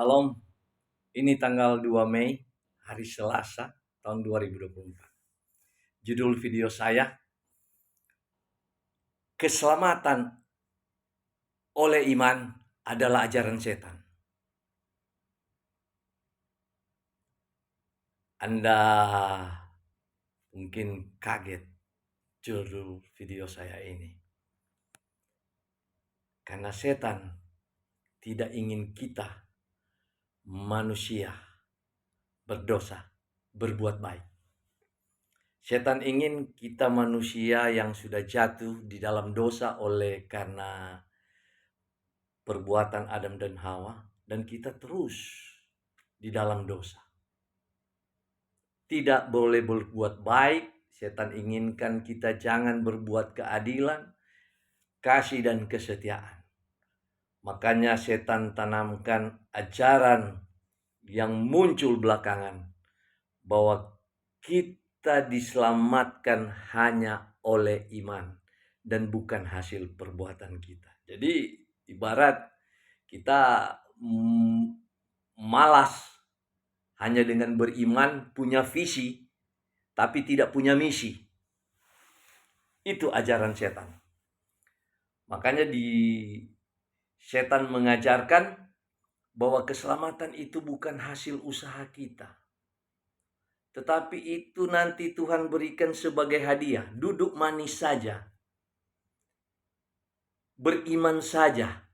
Salam, ini tanggal 2 Mei, hari Selasa, tahun 2024. Judul video saya, keselamatan oleh iman adalah ajaran setan. Anda mungkin kaget judul video saya ini. Karena setan tidak ingin kita manusia berdosa, berbuat baik. Setan ingin kita manusia yang sudah jatuh di dalam dosa oleh karena perbuatan Adam dan Hawa, dan kita terus di dalam dosa. Tidak boleh berbuat baik. Setan inginkan kita jangan berbuat keadilan, kasih dan kesetiaan. Makanya setan tanamkan ajaran yang muncul belakangan bahwa kita diselamatkan hanya oleh iman dan bukan hasil perbuatan kita. Jadi ibarat kita malas hanya dengan beriman, punya visi tapi tidak punya misi. Itu ajaran setan. Makanya setan mengajarkan bahwa keselamatan itu bukan hasil usaha kita, tetapi itu nanti Tuhan berikan sebagai hadiah. Duduk manis saja, beriman saja,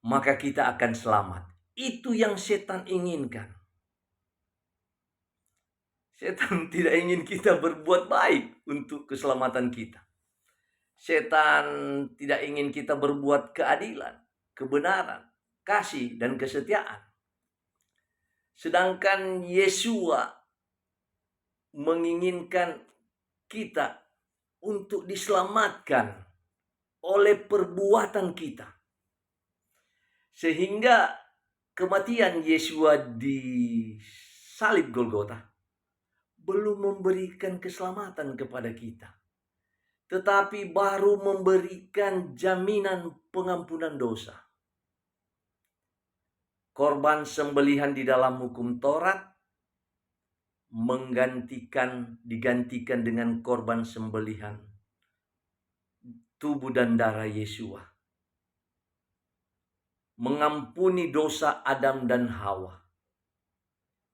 maka kita akan selamat. Itu yang setan inginkan. Setan tidak ingin kita berbuat baik untuk keselamatan kita. Setan tidak ingin kita berbuat keadilan, kebenaran, kasih, dan kesetiaan. Sedangkan Yesua menginginkan kita untuk diselamatkan oleh perbuatan kita. Sehingga kematian Yesua di salib Golgota belum memberikan keselamatan kepada kita, tetapi baru memberikan jaminan pengampunan dosa. Korban sembelihan di dalam hukum Taurat digantikan dengan korban sembelihan tubuh dan darah Yesua. Mengampuni dosa Adam dan Hawa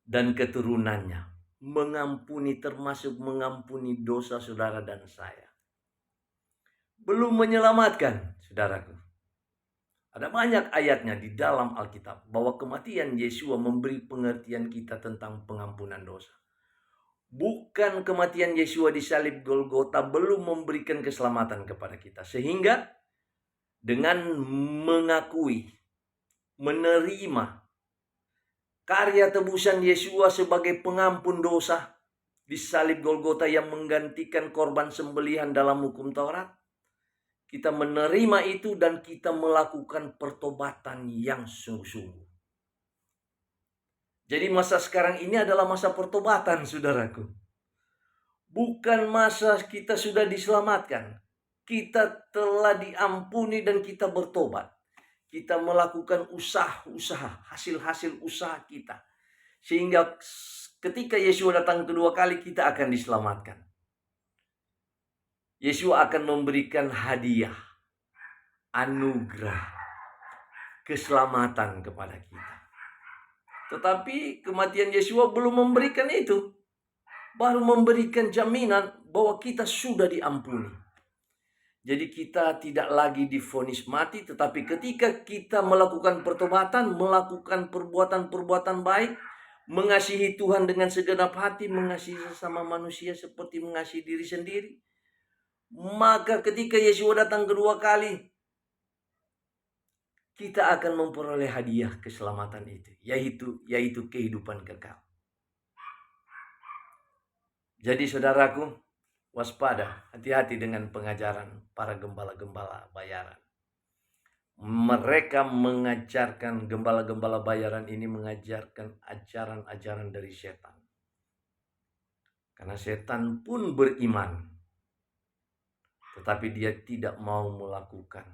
dan keturunannya. Mengampuni, termasuk mengampuni dosa saudara dan saya. Belum menyelamatkan, saudaraku. Ada banyak ayatnya di dalam Alkitab bahwa kematian Yesua memberi pengertian kita tentang pengampunan dosa. Bukan kematian Yesua di salib Golgota belum memberikan keselamatan kepada kita. Sehingga dengan mengakui, menerima karya tebusan Yesua sebagai pengampun dosa di salib Golgota yang menggantikan korban sembelihan dalam hukum Taurat, kita menerima itu dan kita melakukan pertobatan yang sungguh-sungguh. Jadi masa sekarang ini adalah masa pertobatan, saudaraku. Bukan masa kita sudah diselamatkan. Kita telah diampuni dan kita bertobat. Kita melakukan usaha-usaha, hasil-hasil usaha kita. Sehingga ketika Yesus datang kedua kali, kita akan diselamatkan. Yesus akan memberikan hadiah, anugerah, keselamatan kepada kita. Tetapi kematian Yesus belum memberikan itu. Baru memberikan jaminan bahwa kita sudah diampuni. Jadi kita tidak lagi divonis mati, tetapi ketika kita melakukan pertobatan, melakukan perbuatan-perbuatan baik, mengasihi Tuhan dengan segenap hati, mengasihi sesama manusia seperti mengasihi diri sendiri, maka ketika Yesus datang kedua kali, kita akan memperoleh hadiah keselamatan itu, yaitu kehidupan kekal. Jadi saudaraku, waspada, hati-hati dengan pengajaran para gembala-gembala bayaran. Mereka mengajarkan, gembala-gembala bayaran ini mengajarkan ajaran-ajaran dari setan. Karena setan pun beriman, tetapi dia tidak mau melakukan,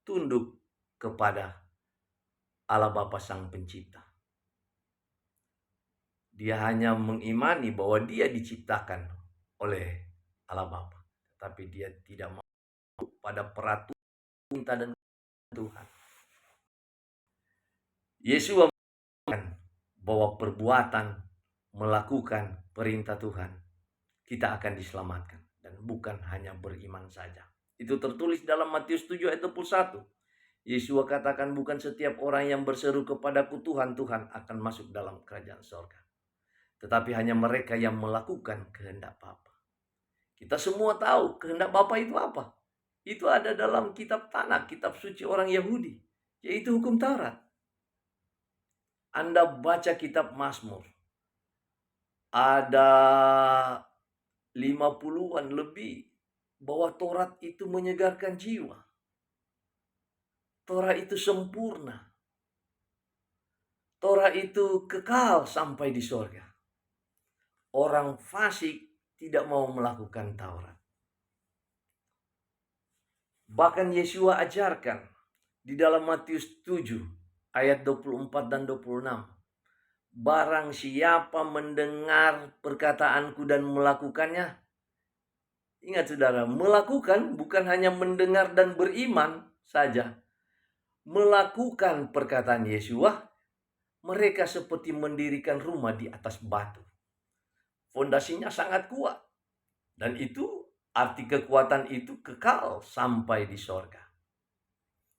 tunduk kepada Allah Bapa Sang Pencipta. Dia hanya mengimani bahwa dia diciptakan oleh Allah Bapa, tapi dia tidak mau pada peraturan dan Tuhan. Yesus mengatakan bahwa perbuatan melakukan perintah Tuhan kita akan diselamatkan, dan bukan hanya beriman saja. Itu tertulis dalam Matius 7 ayat 21. Yesus katakan, bukan setiap orang yang berseru kepadaku Tuhan, Tuhan akan masuk dalam kerajaan sorga, tetapi hanya mereka yang melakukan kehendak Bapa. Kita semua tahu kehendak Bapa itu apa. Itu ada dalam kitab Tanakh, kitab suci orang Yahudi, yaitu hukum Taurat. Anda baca kitab Mazmur, ada 50-an lebih bahwa Taurat itu menyegarkan jiwa. Taurat itu sempurna. Taurat itu kekal sampai di sorga. Orang fasik tidak mau melakukan Taurat. Bahkan Yesus ajarkan di dalam Matius 7 ayat 24 dan 26. Barang siapa mendengar perkataanku dan melakukannya. Ingat saudara, melakukan bukan hanya mendengar dan beriman saja. Melakukan perkataan Yesus, mereka seperti mendirikan rumah di atas batu. Fondasinya sangat kuat. Dan itu arti kekuatan itu kekal sampai di sorga.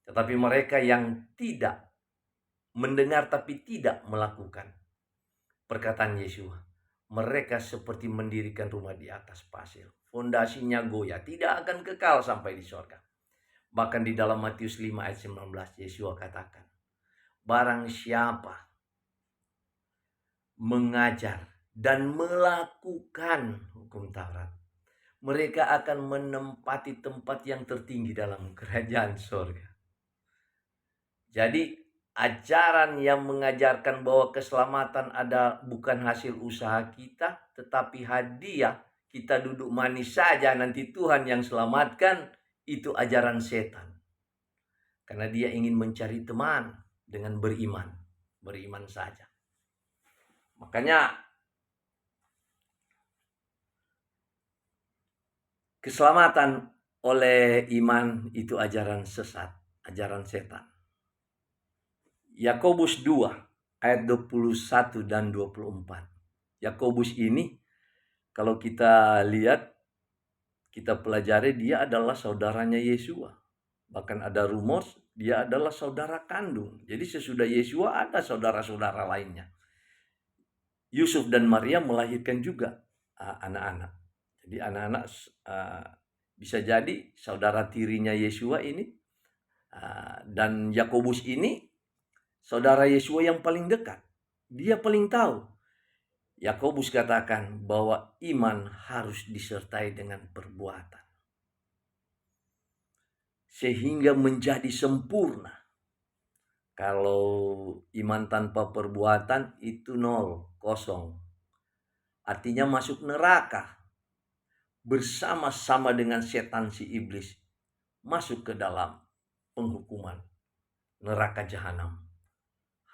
Tetapi mereka yang tidak mendengar tapi tidak melakukan perkataan Yesus, mereka seperti mendirikan rumah di atas pasir. Fondasinya goyah, tidak akan kekal sampai di sorga. Bahkan di dalam Matius 5 ayat 19, Yesus katakan, barang siapa mengajar dan melakukan hukum Taurat, mereka akan menempati tempat yang tertinggi dalam kerajaan sorga. Jadi ajaran yang mengajarkan bahwa keselamatan ada bukan hasil usaha kita, tetapi hadiah, kita duduk manis saja nanti Tuhan yang selamatkan, itu ajaran setan. Karena dia ingin mencari teman dengan beriman. Beriman saja. Makanya keselamatan oleh iman itu ajaran sesat, ajaran setan. Yakobus 2 ayat 21 dan 24. Yakobus ini kalau kita lihat, kita pelajari, dia adalah saudaranya Yesua. Bahkan ada rumor dia adalah saudara kandung. Jadi sesudah Yesua ada saudara-saudara lainnya. Yusuf dan Maria melahirkan juga anak-anak. Jadi anak-anak bisa jadi saudara tirinya Yesua ini. Dan Yakobus ini saudara Yesua yang paling dekat. Dia paling tahu. Yakobus katakan bahwa iman harus disertai dengan perbuatan. Sehingga menjadi sempurna. Kalau iman tanpa perbuatan itu nol, kosong. Artinya masuk neraka. Bersama-sama dengan setan si iblis. Masuk ke dalam penghukuman. Neraka jahanam.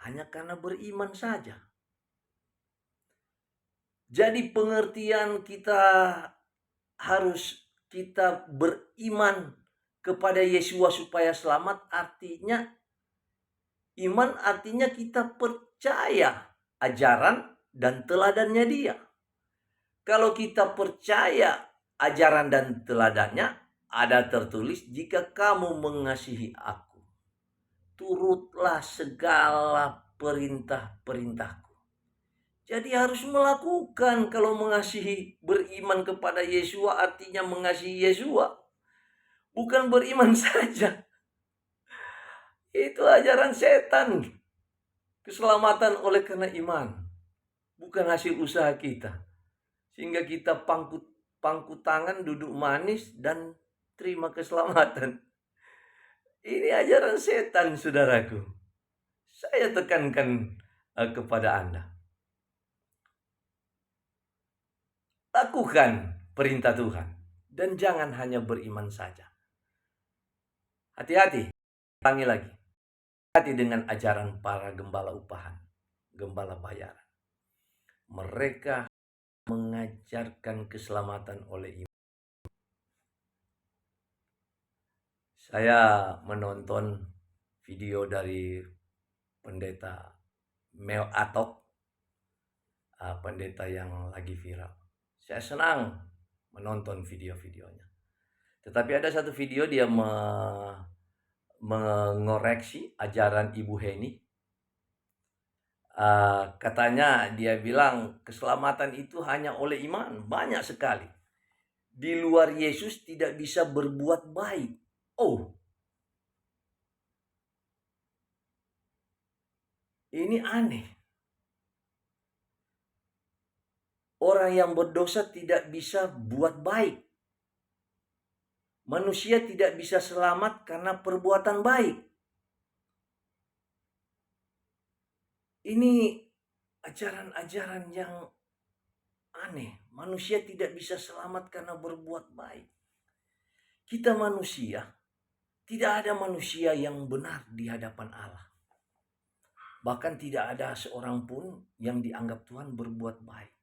Hanya karena beriman saja. Jadi pengertian kita beriman kepada Yesus supaya selamat, artinya iman artinya kita percaya ajaran dan teladannya dia. Kalau kita percaya ajaran dan teladannya, ada tertulis, jika kamu mengasihi aku, turutlah segala perintah-perintahku. Jadi harus melakukan. Kalau mengasihi, beriman kepada Yesua artinya mengasihi Yesua. Bukan beriman saja. Itu ajaran setan. Keselamatan oleh karena iman. Bukan hasil usaha kita. Sehingga kita pangku tangan, duduk manis, dan terima keselamatan. Ini ajaran setan, saudaraku. Saya tekankan kepada Anda. Lakukan perintah Tuhan. Dan jangan hanya beriman saja. Hati-hati. Ulangi lagi. hati dengan ajaran para gembala upahan, gembala bayaran. Mereka mengajarkan keselamatan oleh iman. Saya menonton video dari pendeta Mel Atok, pendeta yang lagi viral. Saya senang menonton video-videonya. Tetapi ada satu video dia mengoreksi ajaran Ibu Heni. Katanya dia bilang keselamatan itu hanya oleh iman. Banyak sekali. Di luar Yesus tidak bisa berbuat baik. Oh, ini aneh. Orang yang berdosa tidak bisa buat baik. Manusia tidak bisa selamat karena perbuatan baik. Ini ajaran-ajaran yang aneh. Manusia tidak bisa selamat karena berbuat baik. Kita manusia, tidak ada manusia yang benar di hadapan Allah. Bahkan tidak ada seorang pun yang dianggap Tuhan berbuat baik.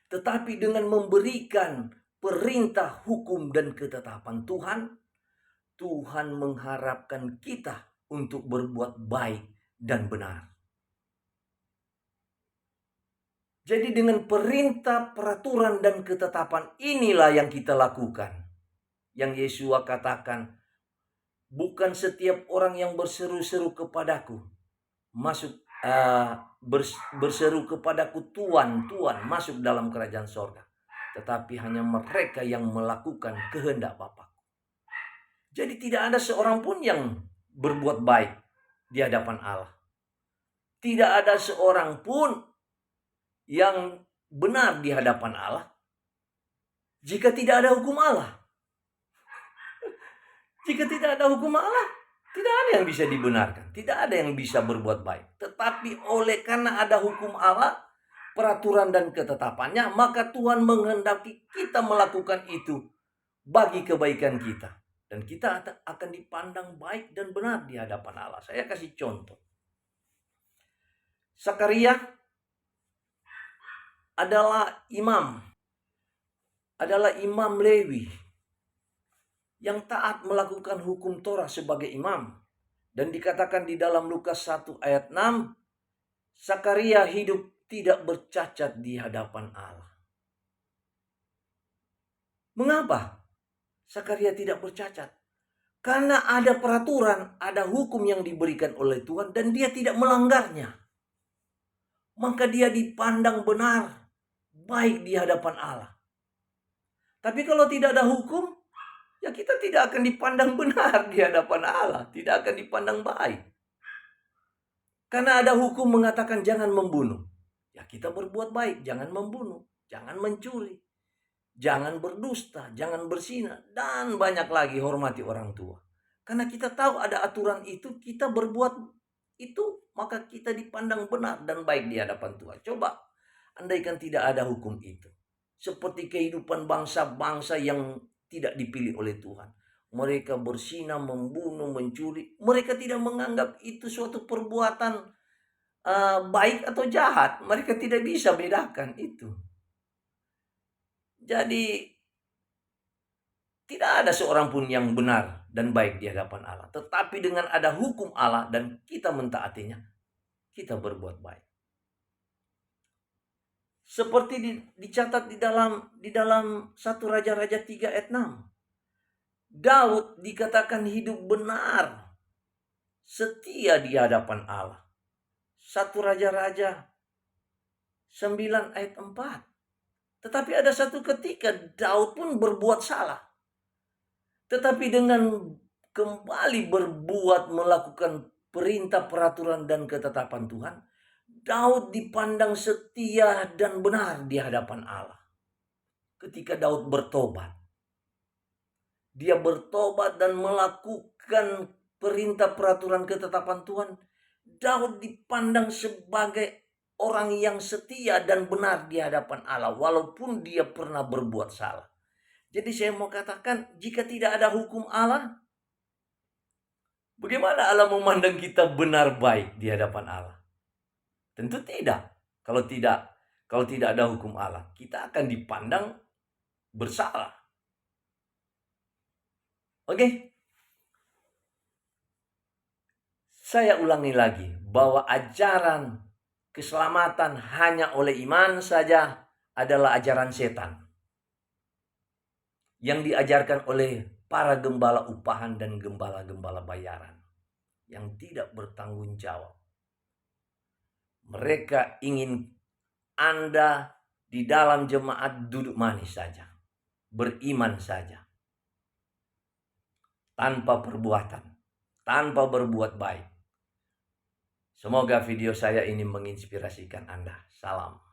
Tetapi dengan memberikan perintah, hukum, dan ketetapan Tuhan, Tuhan mengharapkan kita untuk berbuat baik dan benar. Jadi dengan perintah, peraturan, dan ketetapan inilah yang kita lakukan. Yang Yesus katakan, bukan setiap orang yang berseru-seru kepadaku berseru kepadaku Tuhan, Tuhan, masuk dalam kerajaan sorga. Tetapi hanya mereka yang melakukan kehendak Bapa. Jadi tidak ada seorang pun yang berbuat baik di hadapan Allah. Tidak ada seorang pun yang benar di hadapan Allah jika tidak ada hukum Allah. Jika tidak ada hukum Allah, tidak ada yang bisa dibenarkan. Tidak ada yang bisa berbuat baik. Tetapi oleh karena ada hukum Allah, peraturan dan ketetapannya, maka Tuhan menghendaki kita melakukan itu bagi kebaikan kita. Dan kita akan dipandang baik dan benar di hadapan Allah. Saya kasih contoh. Sakaria adalah imam Lewi yang taat melakukan hukum Torah sebagai imam. Dan dikatakan di dalam Lukas 1 ayat 6, Sakaria hidup tidak bercacat di hadapan Allah. Mengapa Sakaria tidak bercacat? Karena ada peraturan, ada hukum yang diberikan oleh Tuhan dan dia tidak melanggarnya. Maka dia dipandang benar, baik di hadapan Allah. Tapi kalau tidak ada hukum, ya kita tidak akan dipandang benar di hadapan Allah. Tidak akan dipandang baik. Karena ada hukum mengatakan jangan membunuh. Ya kita berbuat baik, jangan membunuh, jangan mencuri, jangan berdusta, jangan berzina, dan banyak lagi hormati orang tua. Karena kita tahu ada aturan itu, kita berbuat itu, maka kita dipandang benar dan baik di hadapan Tuhan. Coba, andaikan tidak ada hukum itu. Seperti kehidupan bangsa-bangsa yang tidak dipilih oleh Tuhan. Mereka berzina, membunuh, mencuri. Mereka tidak menganggap itu suatu perbuatan baik atau jahat. Mereka tidak bisa bedakan itu. Jadi tidak ada seorang pun yang benar dan baik di hadapan Allah. Tetapi dengan ada hukum Allah dan kita mentaatinya, kita berbuat baik. Seperti dicatat di dalam 1 Raja-Raja 3 ayat 6. Daud dikatakan hidup benar, setia di hadapan Allah. 1 Raja-Raja 9 ayat 4. Tetapi ada satu ketika Daud pun berbuat salah. Tetapi dengan kembali berbuat melakukan perintah, peraturan, dan ketetapan Tuhan, Daud dipandang setia dan benar di hadapan Allah. Ketika Daud bertobat, dia bertobat dan melakukan perintah, peraturan, ketetapan Tuhan, Daud dipandang sebagai orang yang setia dan benar di hadapan Allah, walaupun dia pernah berbuat salah. Jadi saya mau katakan, jika tidak ada hukum Allah, Bagaimana Allah memandang kita benar baik di hadapan Allah? Tentu tidak. Kalau tidak ada hukum Allah, kita akan dipandang bersalah. Oke? Saya ulangi lagi bahwa ajaran keselamatan hanya oleh iman saja adalah ajaran setan yang diajarkan oleh para gembala upahan dan gembala-gembala bayaran yang tidak bertanggung jawab. Mereka ingin Anda di dalam jemaat duduk manis saja, beriman saja, tanpa perbuatan, tanpa berbuat baik. Semoga video saya ini menginspirasikan Anda. Salam.